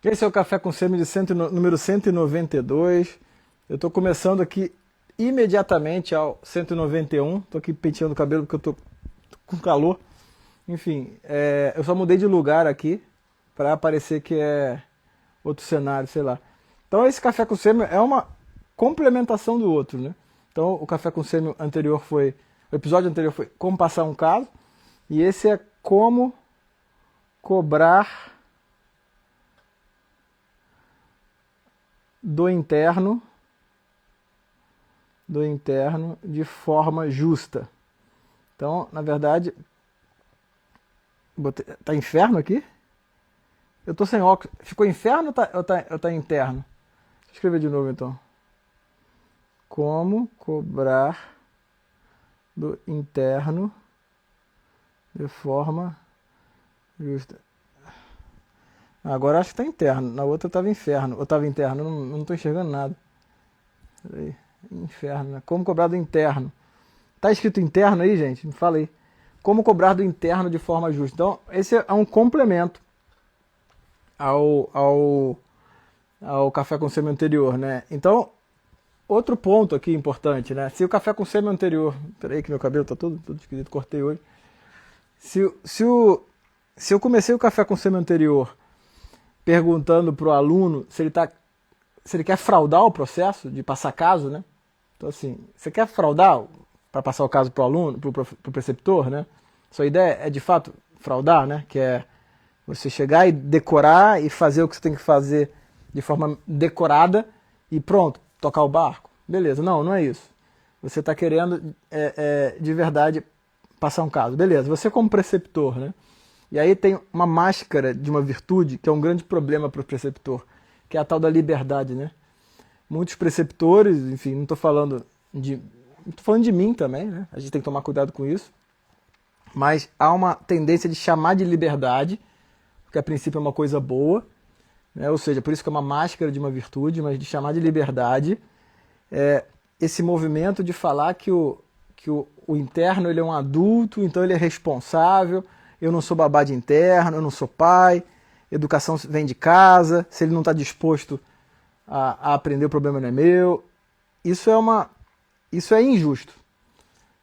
Esse é o Café com Sêmen de número 192. Eu estou começando aqui imediatamente ao 191. Estou aqui penteando o cabelo porque eu estou com calor. Enfim, eu só mudei de lugar aqui para parecer que é outro cenário, sei lá. Então esse Café com Sêmen é uma complementação do outro, né? Então o Café com Sêmen anterior foi... O episódio anterior foi como passar um caso. E esse é como cobrar do interno de forma justa. Então, na verdade, tá inferno aqui? Eu tô sem óculos. Ficou inferno ou tá interno? Deixa eu escrever de novo então. Como cobrar do interno de forma justa. Agora acho que tá interno. Na outra tava inferno. Ou tava interno. Não tô enxergando nada. Peraí. Inferno, né? Como cobrar do interno. Tá escrito interno aí, gente? Me fala aí. Como cobrar do interno de forma justa. Então, esse é um complemento ao Café com Sêmen anterior, né? Então, outro ponto aqui importante, né? Se o Café com Sêmen anterior... Peraí que meu cabelo tá todo esquisito, cortei hoje. Se eu comecei o Café com Sêmen anterior perguntando pro aluno se ele quer fraudar o processo de passar caso, né? Então, assim, você quer fraudar para passar o caso pro aluno, pro preceptor, né? Sua ideia é, de fato, fraudar, né? Que é você chegar e decorar e fazer o que você tem que fazer de forma decorada e pronto, tocar o barco. Beleza, não é isso. Você está querendo, de verdade, passar um caso. Beleza, você como preceptor, né? E aí tem uma máscara de uma virtude que é um grande problema para o preceptor, que é a tal da liberdade, né? Muitos preceptores, enfim, não estou falando de mim também, né? A gente tem que tomar cuidado com isso. Mas há uma tendência de chamar de liberdade, porque a princípio é uma coisa boa, né? Ou seja, por isso que é uma máscara de uma virtude, mas de chamar de liberdade esse movimento de falar que o interno ele é um adulto, então ele é responsável, eu não sou babá de interno, eu não sou pai, educação vem de casa, se ele não está disposto a aprender, o problema não é meu. Isso é injusto.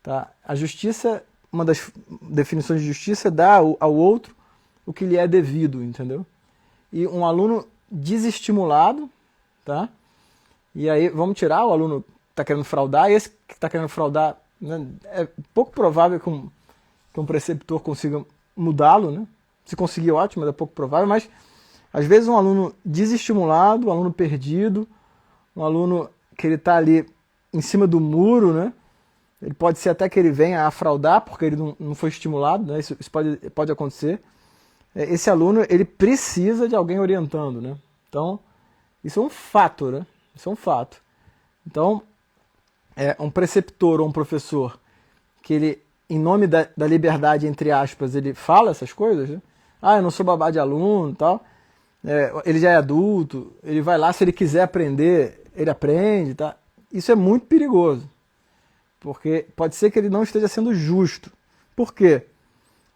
Tá? A justiça, uma das definições de justiça é dar ao outro o que lhe é devido, entendeu? E um aluno desestimulado, tá? E aí vamos tirar o aluno que está querendo fraudar, e esse que está querendo fraudar, né, é pouco provável que um preceptor consiga mudá-lo, né? Se conseguir, ótimo, mas é pouco provável, mas às vezes um aluno desestimulado, um aluno perdido, um aluno que ele está ali em cima do muro, né? Ele pode ser até que ele venha a fraudar porque ele não foi estimulado, né? Isso pode acontecer. Esse aluno, ele precisa de alguém orientando, né? Então, isso é um fato, né? Isso é um fato. Então, um preceptor ou um professor que ele, em nome da liberdade, entre aspas, ele fala essas coisas, né? Eu não sou babá de aluno e tal. Ele já é adulto, ele vai lá, se ele quiser aprender, ele aprende, tá? Isso é muito perigoso, porque pode ser que ele não esteja sendo justo. Por quê?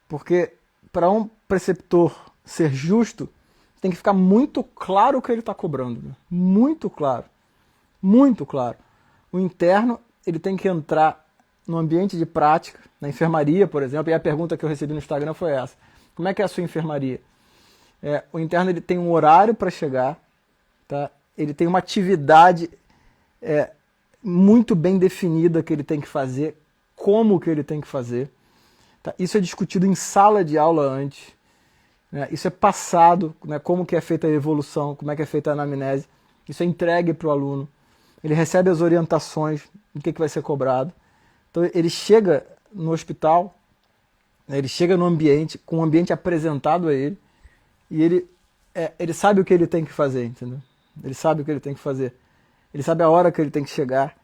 Porque para um preceptor ser justo, tem que ficar muito claro o que ele está cobrando, né? Muito claro, muito claro. O interno, ele tem que entrar no ambiente de prática, na enfermaria, por exemplo, e a pergunta que eu recebi no Instagram foi essa: como é que é a sua enfermaria? O interno ele tem um horário para chegar, tá? Ele tem uma atividade muito bem definida que ele tem que fazer, como que ele tem que fazer. Tá? Isso é discutido em sala de aula antes, né? Isso é passado, né? Como que é feita a evolução, como é que é feita a anamnese. Isso é entregue para o aluno. Ele recebe as orientações do que vai ser cobrado. Então ele chega no hospital, né? Ele chega no ambiente, com o ambiente apresentado a ele, e ele sabe o que ele tem que fazer, entendeu? Ele sabe o que ele tem que fazer. Ele sabe a hora que ele tem que chegar.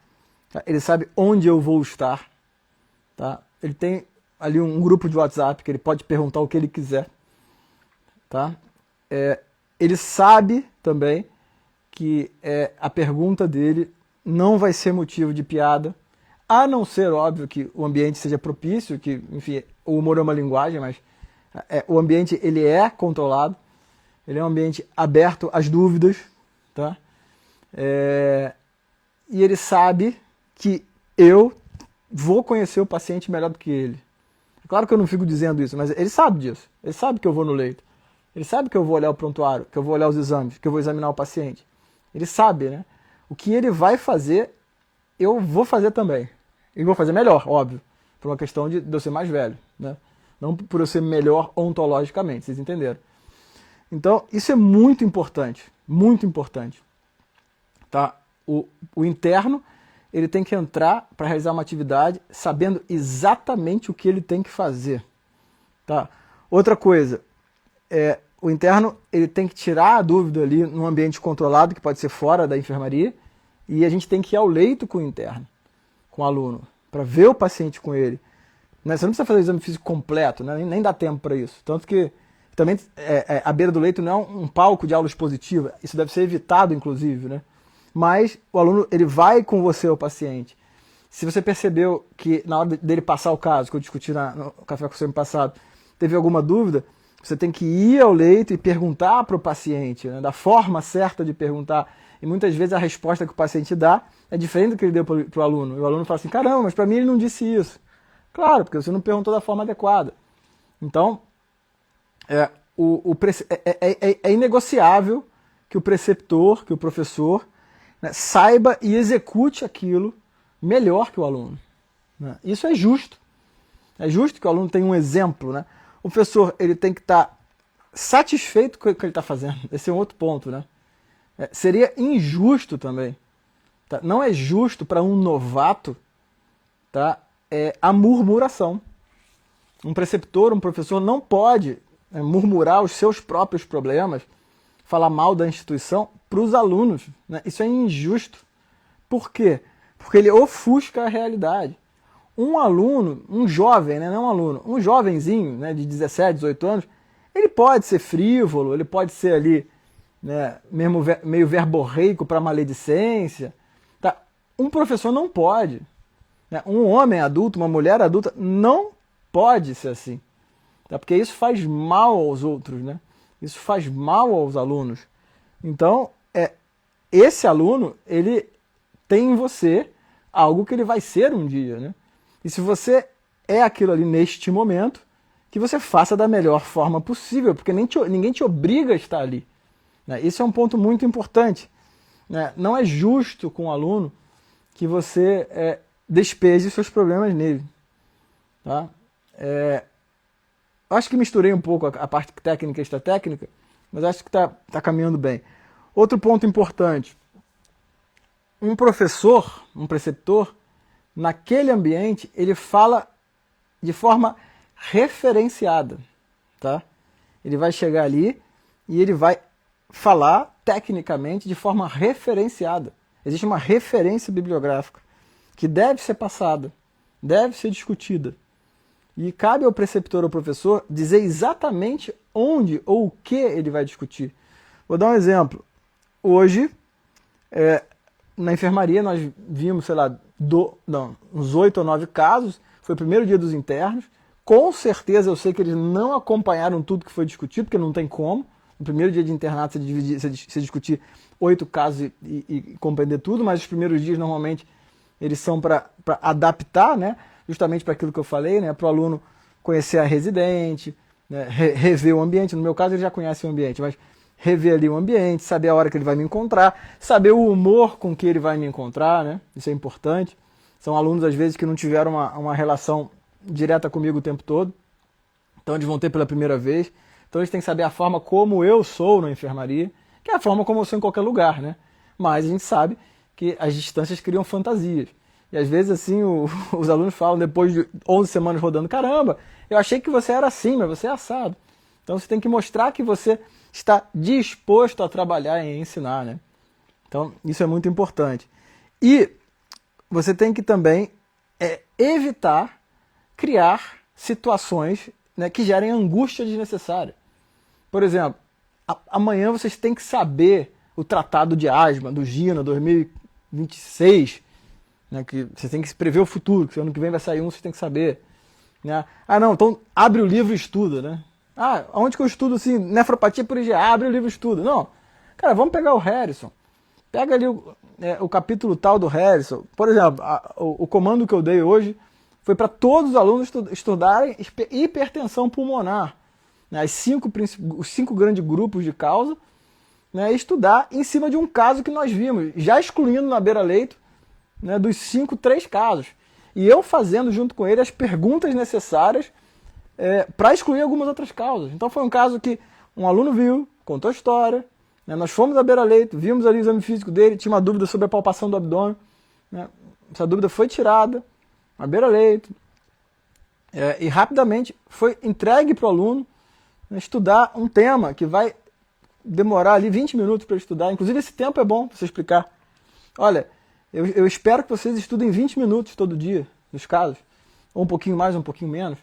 Tá? Ele sabe onde eu vou estar. Tá? Ele tem ali um grupo de WhatsApp que ele pode perguntar o que ele quiser. Tá? Ele sabe também que a pergunta dele não vai ser motivo de piada, a não ser, óbvio, que o ambiente seja propício, que, enfim, o humor é uma linguagem, mas o ambiente ele é controlado. ele é um ambiente aberto às dúvidas, tá? E ele sabe que eu vou conhecer o paciente melhor do que ele. É claro que eu não fico dizendo isso, mas ele sabe disso. Ele sabe que eu vou no leito. Ele sabe que eu vou olhar o prontuário, que eu vou olhar os exames, que eu vou examinar o paciente. Ele sabe, né? O que ele vai fazer, eu vou fazer também. E vou fazer melhor, óbvio. Por uma questão de eu ser mais velho, né? Não por eu ser melhor ontologicamente, vocês entenderam? Então, isso é muito importante. Muito importante. Tá? O interno, ele tem que entrar para realizar uma atividade sabendo exatamente o que ele tem que fazer. Tá? Outra coisa, o interno ele tem que tirar a dúvida ali num ambiente controlado, que pode ser fora da enfermaria, e a gente tem que ir ao leito com o interno, com o aluno, para ver o paciente com ele. Né? Você não precisa fazer o exame físico completo, né? nem dá tempo para isso. Tanto que também a beira do leito não é um palco de aula expositiva, isso deve ser evitado, inclusive, né? Mas o aluno ele vai com você ao paciente. Se você percebeu que na hora dele passar o caso, que eu discuti no Café com o Semana passado, teve alguma dúvida, você tem que ir ao leito e perguntar para o paciente, né, da forma certa de perguntar. E muitas vezes a resposta que o paciente dá é diferente do que ele deu para o aluno. E o aluno fala assim, caramba, mas para mim ele não disse isso. Claro, porque você não perguntou da forma adequada. Então, é inegociável que o preceptor, que o professor, né, saiba e execute aquilo melhor que o aluno. Né? Isso é justo. É justo que o aluno tenha um exemplo. Né? O professor ele tem que estar satisfeito com o que ele está fazendo. Esse é um outro ponto. Né? Seria injusto também. Tá? Não é justo para um novato, tá? A murmuração. Um preceptor, um professor não pode murmurar os seus próprios problemas, falar mal da instituição para os alunos. Né? Isso é injusto. Por quê? Porque ele ofusca a realidade. Um aluno, um jovem, né? Não um aluno, um jovenzinho, né, de 17, 18 anos, ele pode ser frívolo, ele pode ser ali, né, mesmo meio verborreico para maledicência. Tá? Um professor não pode. Né? Um homem adulto, uma mulher adulta, não pode ser assim. Tá? Porque isso faz mal aos outros, né? Isso faz mal aos alunos. Então, esse aluno, ele tem em você algo que ele vai ser um dia, né? E se você é aquilo ali neste momento, que você faça da melhor forma possível, porque ninguém te obriga a estar ali. Né? Isso é um ponto muito importante. Né? Não é justo com o aluno que você despeje os seus problemas nele. Tá? Acho que misturei um pouco a parte técnica e extratécnica, mas acho que está caminhando bem. Outro ponto importante. Um professor, um preceptor, naquele ambiente, ele fala de forma referenciada. Tá? Ele vai chegar ali e ele vai falar tecnicamente de forma referenciada. Existe uma referência bibliográfica que deve ser passada, deve ser discutida. E cabe ao preceptor ou professor dizer exatamente onde ou o que ele vai discutir. Vou dar um exemplo. Hoje, na enfermaria, nós vimos, sei lá, uns 8 ou 9 casos. Foi o primeiro dia dos internos. Com certeza eu sei que eles não acompanharam tudo que foi discutido, porque não tem como. No primeiro dia de internato você discutir 8 casos e compreender tudo, mas os primeiros dias normalmente eles são para adaptar, né? Justamente para aquilo que eu falei, né? Para o aluno conhecer a residente, né? Rever o ambiente. No meu caso ele já conhece o ambiente, mas rever ali o ambiente, saber a hora que ele vai me encontrar, saber o humor com que ele vai me encontrar, né? Isso é importante. São alunos, às vezes, que não tiveram uma relação direta comigo o tempo todo, então eles vão ter pela primeira vez. Então eles têm que saber a forma como eu sou na enfermaria, que é a forma como eu sou em qualquer lugar, né? Mas a gente sabe que as distâncias criam fantasias. E às vezes, assim, os alunos falam, depois de 11 semanas rodando, caramba, eu achei que você era assim, mas você é assado. Então você tem que mostrar que você está disposto a trabalhar e ensinar, né? Então isso é muito importante. E você tem que também evitar criar situações, né, que gerem angústia desnecessária. Por exemplo, amanhã vocês têm que saber o tratado de asma do GINA 2026, né, que você tem que prever o futuro, que ano que vem vai sair um, você tem que saber. Né? Ah, não, então abre o livro e estuda, né? Ah, onde que eu estudo assim, nefropatia por IgA? Abre o livro e estuda. Não. Cara, vamos pegar o Harrison. Pega ali o capítulo tal do Harrison. Por exemplo, o comando que eu dei hoje foi para todos os alunos estudarem hipertensão pulmonar. Né, os 5 grandes grupos de causa, né, e estudar em cima de um caso que nós vimos, já excluindo na beira-leito, né, dos 5, 3 casos. E eu fazendo junto com ele as perguntas necessárias para excluir algumas outras causas. Então foi um caso que um aluno viu, contou a história, né, nós fomos à beira-leito, vimos ali o exame físico dele, tinha uma dúvida sobre a palpação do abdômen, né, essa dúvida foi tirada, à beira-leito, e rapidamente foi entregue para o aluno, né, estudar um tema que vai demorar ali 20 minutos para estudar. Inclusive esse tempo é bom para você explicar. Olha, eu espero que vocês estudem 20 minutos todo dia, nos casos, ou um pouquinho mais, um pouquinho menos,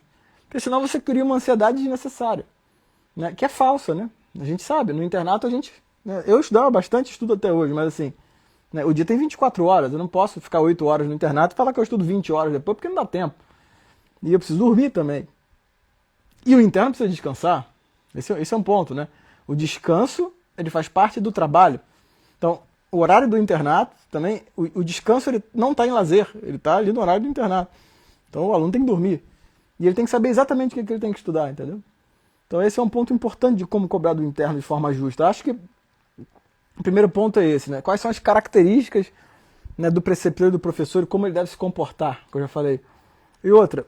porque senão você cria uma ansiedade desnecessária, né, que é falsa, né? A gente sabe, no internato eu estudava bastante, estudo até hoje, mas assim, né, o dia tem 24 horas, eu não posso ficar 8 horas no internato e falar que eu estudo 20 horas depois, porque não dá tempo. E eu preciso dormir também. E o interno precisa descansar. Esse é um ponto, né? O descanso, ele faz parte do trabalho. Então, o horário do internato também, o descanso ele não está em lazer, ele está ali no horário do internato. Então o aluno tem que dormir. E ele tem que saber exatamente o que ele tem que estudar, entendeu? Então esse é um ponto importante de como cobrar do interno de forma justa. Eu acho que o primeiro ponto é esse, né? Quais são as características, né, do preceptor e do professor e como ele deve se comportar, que eu já falei. E outra,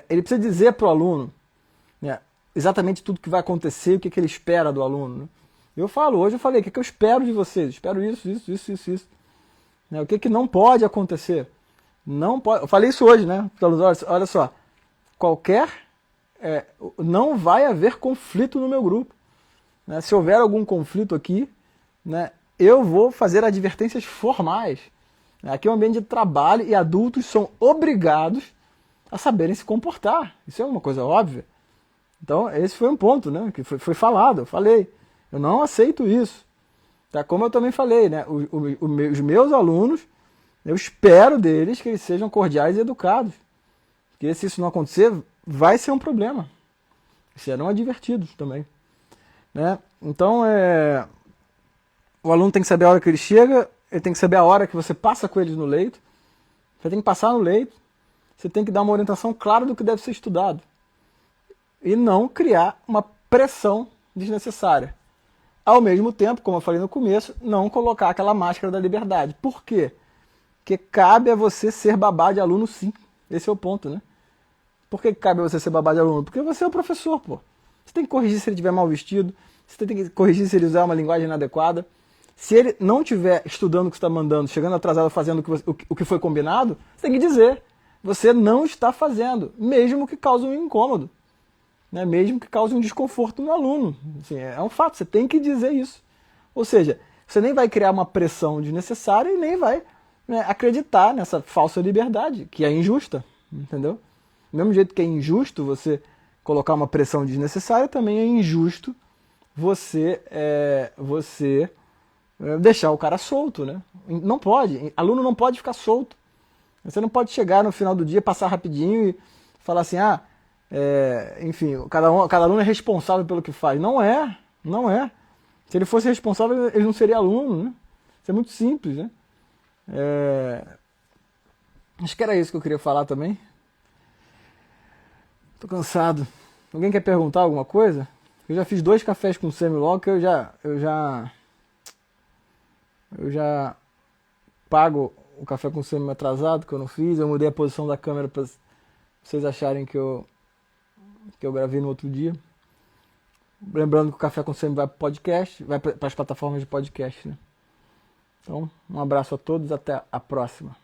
ele precisa dizer para o aluno, né, exatamente tudo que vai acontecer e o que ele espera do aluno. Né? Hoje eu falei, o que eu espero de vocês? Espero isso. Né, o que não pode acontecer? Não pode. Eu falei isso hoje, né? Olha só, não vai haver conflito no meu grupo. Né? Se houver algum conflito aqui, né, eu vou fazer advertências formais. Aqui é um ambiente de trabalho e adultos são obrigados a saberem se comportar. Isso é uma coisa óbvia. Então, esse foi um ponto, né, que foi falado. Eu falei, eu não aceito isso. Tá? Como eu também falei, né, os meus alunos, eu espero deles que eles sejam cordiais e educados. Porque se isso não acontecer, vai ser um problema. Serão advertidos também. Né? Então, o aluno tem que saber a hora que ele chega, ele tem que saber a hora que você passa com eles no leito. Você tem que passar no leito. Você tem que dar uma orientação clara do que deve ser estudado. E não criar uma pressão desnecessária. Ao mesmo tempo, como eu falei no começo, não colocar aquela máscara da liberdade. Por quê? Porque cabe a você ser babá de aluno, sim. Esse é o ponto, né? Por que cabe a você ser babá de aluno? Porque você é o professor, pô. Você tem que corrigir se ele estiver mal vestido, você tem que corrigir se ele usar uma linguagem inadequada. Se ele não estiver estudando o que você está mandando, chegando atrasado, fazendo o que foi combinado, você tem que dizer. Você não está fazendo, mesmo que cause um incômodo. Né? Mesmo que cause um desconforto no aluno. Assim, é um fato, você tem que dizer isso. Ou seja, você nem vai criar uma pressão desnecessária e nem vai, né, acreditar nessa falsa liberdade, que é injusta. Entendeu? Do mesmo jeito que é injusto você colocar uma pressão desnecessária, também é injusto você deixar o cara solto. Né? Não pode, aluno não pode ficar solto. Você não pode chegar no final do dia, passar rapidinho e falar assim, enfim, cada aluno é responsável pelo que faz. Não é. Se ele fosse responsável, ele não seria aluno, né? Isso é muito simples, né? Acho que era isso que eu queria falar também. Tô cansado. Alguém quer perguntar alguma coisa? Eu já fiz 2 cafés com semi-logo que eu já pago o café com semi atrasado que eu não fiz. Eu mudei a posição da câmera para vocês acharem que eu gravei no outro dia. Lembrando que o Café com Semi vai para podcast, vai para as plataformas de podcast, né? Então, um abraço a todos, até a próxima.